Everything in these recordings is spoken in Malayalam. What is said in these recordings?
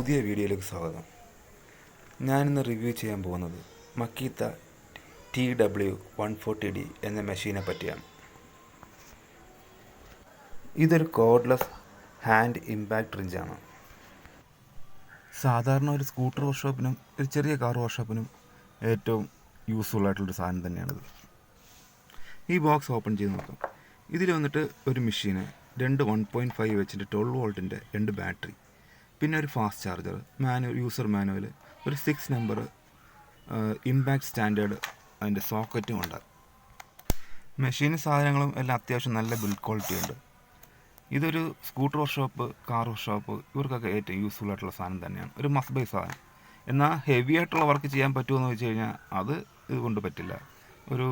പുതിയ വീഡിയോയിലേക്ക് സ്വാഗതം. ഞാനിന്ന് റിവ്യൂ ചെയ്യാൻ പോകുന്നത് Makita TW140D എന്ന മെഷീനെ പറ്റിയാണ്. ഇതൊരു കോഡ്ലെസ് ഹാൻഡ് ഇമ്പാക്ട് റിഞ്ചാണ്. സാധാരണ ഒരു സ്കൂട്ടർ വർക്ക്ഷോപ്പിനും ഒരു ചെറിയ കാർ വർക്ക്ഷോപ്പിനും ഏറ്റവും യൂസ്ഫുൾ ആയിട്ടുള്ളൊരു സാധനം തന്നെയാണിത്. ഈ ബോക്സ് ഓപ്പൺ ചെയ്ത് നോക്കാം. ഇതിൽ വന്നിട്ട് ഒരു മെഷീന്, രണ്ട് 1.5 വെച്ചിട്ട് 12 വോൾട്ടിൻ്റെ 2 ബാറ്ററി, പിന്നെ ഒരു ഫാസ്റ്റ് ചാർജർ, യൂസർ മാനുവൽ, ഒരു 6 നമ്പർ ഇമ്പാക്ട് സ്റ്റാൻഡേർഡ് അതിൻ്റെ സോക്കറ്റും ഉണ്ട്. മെഷീൻ സാധനങ്ങളും എല്ലാം അത്യാവശ്യം നല്ല ബിൽഡ് ക്വാളിറ്റി ഉണ്ട്. ഇതൊരു സ്കൂട്ടർ വർക്ക്ഷോപ്പ്, കാർ വർക്ക്ഷോപ്പ് ഇവർക്കൊക്കെ ഏറ്റവും യൂസ്ഫുൾ ആയിട്ടുള്ള സാധനം തന്നെയാണ്. ഒരു മസ്റ്റ് ബൈ സാധനം. എന്നാൽ ഹെവി ആയിട്ടുള്ള വർക്ക് ചെയ്യാൻ പറ്റുമെന്ന് വെച്ച് കഴിഞ്ഞാൽ അത് ഇതുകൊണ്ട് പറ്റില്ല. ഒരു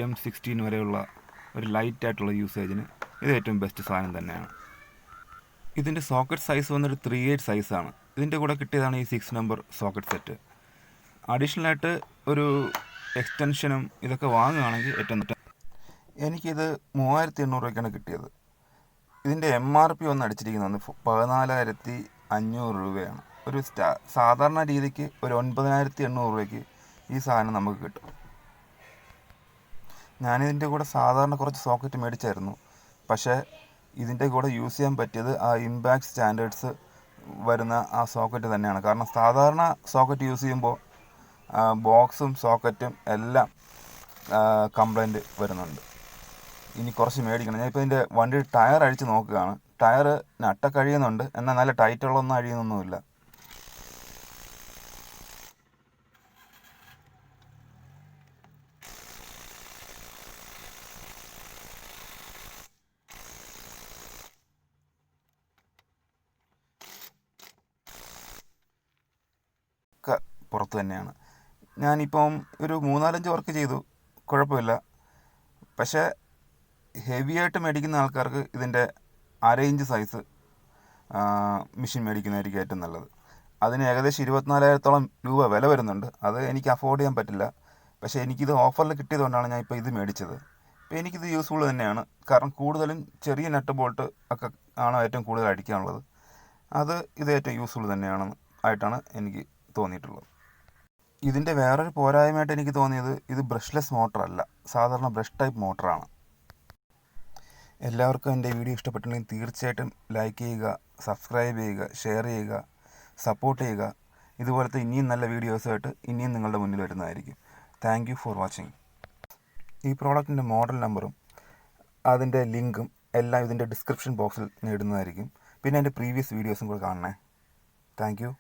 M16 വരെയുള്ള ഒരു ലൈറ്റ് ആയിട്ടുള്ള യൂസേജിന് ഇത് ഏറ്റവും ബെസ്റ്റ് സാധനം തന്നെയാണ്. ഇതിൻ്റെ സോക്കറ്റ് സൈസ് വന്നിട്ട് 3/8 സൈസാണ്. ഇതിൻ്റെ കൂടെ കിട്ടിയതാണ് ഈ 6 നമ്പർ സോക്കറ്റ് സെറ്റ്. അഡീഷണലായിട്ട് ഒരു എക്സ്റ്റൻഷനും ഇതൊക്കെ വാങ്ങുകയാണെങ്കിൽ ഏറ്റവും എനിക്കിത് 3800 രൂപയ്ക്കാണ് കിട്ടിയത്. ഇതിൻ്റെ MRP ഒന്ന് അടിച്ചിരിക്കുന്നത് 14,500 രൂപയാണ്. ഒരു സാധാരണ രീതിക്ക് ഒരു 9,800 രൂപയ്ക്ക് ഈ സാധനം നമുക്ക് കിട്ടും. ഞാനിതിൻ്റെ കൂടെ സാധാരണ കുറച്ച് സോക്കറ്റ് മേടിച്ചായിരുന്നു. പക്ഷേ ഇതിൻ്റെ കൂടെ യൂസ് ചെയ്യാൻ പറ്റിയത് ആ ഇമ്പാക്ട് സ്റ്റാൻഡേർഡ്സ് വരുന്ന ആ സോക്കറ്റ് തന്നെയാണ്. കാരണം സാധാരണ സോക്കറ്റ് യൂസ് ചെയ്യുമ്പോൾ ബോക്സും സോക്കറ്റും എല്ലാം കംപ്ലൈൻറ്റ് വരുന്നുണ്ട്. ഇനി കുറച്ച് മേടിക്കണം. ഞാനിപ്പോൾ ഇതിൻ്റെ വണ്ടിയുടെ ടയർ അഴിച്ച് നോക്കുകയാണ്. ടയർ നട്ടൊക്കെ അഴിയുന്നുണ്ട്, എന്നാൽ നല്ല ടൈറ്റുള്ളൊന്നും അഴിയുന്നൊന്നുമില്ല. പുറത്ത് തന്നെയാണ്. ഞാനിപ്പം ഒരു 3-4 വർക്ക് ചെയ്തു, കുഴപ്പമില്ല. പക്ഷേ ഹെവി ആയിട്ട് മേടിക്കുന്ന ആൾക്കാർക്ക് ഇതിൻ്റെ 1/2 ഇഞ്ച് സൈസ് മെഷീൻ മേടിക്കുന്നതായിരിക്കും ഏറ്റവും നല്ലത്. അതിന് ഏകദേശം 24,000-ഓളം രൂപ വില വരുന്നുണ്ട്. അത് എനിക്ക് അഫോർഡ് ചെയ്യാൻ പറ്റില്ല. പക്ഷേ എനിക്കിത് ഓഫറിൽ കിട്ടിയതുകൊണ്ടാണ് ഞാൻ ഇപ്പോൾ ഇത് മേടിച്ചത്. ഇപ്പോൾ എനിക്കിത് യൂസ്ഫുൾ തന്നെയാണ്. കാരണം കൂടുതലും ചെറിയ നട്ട് ബോൾട്ട് ഒക്കെ ആണ് ഏറ്റവും കൂടുതൽ അടിക്കാനുള്ളത്. ഇത് ഏറ്റവും യൂസ്ഫുൾ ആയിട്ടാണ് എനിക്ക് തോന്നിയിട്ടുള്ളത്. ഇതിൻ്റെ വേറൊരു പോരായ്മയായിട്ട് എനിക്ക് തോന്നിയത് ഇത് ബ്രഷ്ലെസ് മോട്ടറല്ല, സാധാരണ ബ്രഷ് ടൈപ്പ് മോട്ടറാണ്. എല്ലാവർക്കും എൻ്റെ വീഡിയോ ഇഷ്ടപ്പെട്ടിട്ടുണ്ടെങ്കിൽ തീർച്ചയായിട്ടും ലൈക്ക് ചെയ്യുക, സബ്സ്ക്രൈബ് ചെയ്യുക, ഷെയർ ചെയ്യുക, സപ്പോർട്ട് ചെയ്യുക. ഇതുപോലത്തെ ഇനിയും നല്ല വീഡിയോസുമായിട്ട് ഇനിയും നിങ്ങളുടെ മുന്നിൽ വരുന്നതായിരിക്കും. Thank you for watching. ഈ പ്രോഡക്റ്റിൻ്റെ മോഡൽ നമ്പറും അതിൻ്റെ ലിങ്കും എല്ലാം ഇതിൻ്റെ ഡിസ്ക്രിപ്ഷൻ ബോക്സിൽ നേടുന്നതായിരിക്കും. പിന്നെ എൻ്റെ പ്രീവിയസ് വീഡിയോസും കൂടെ കാണണേ. Thank you.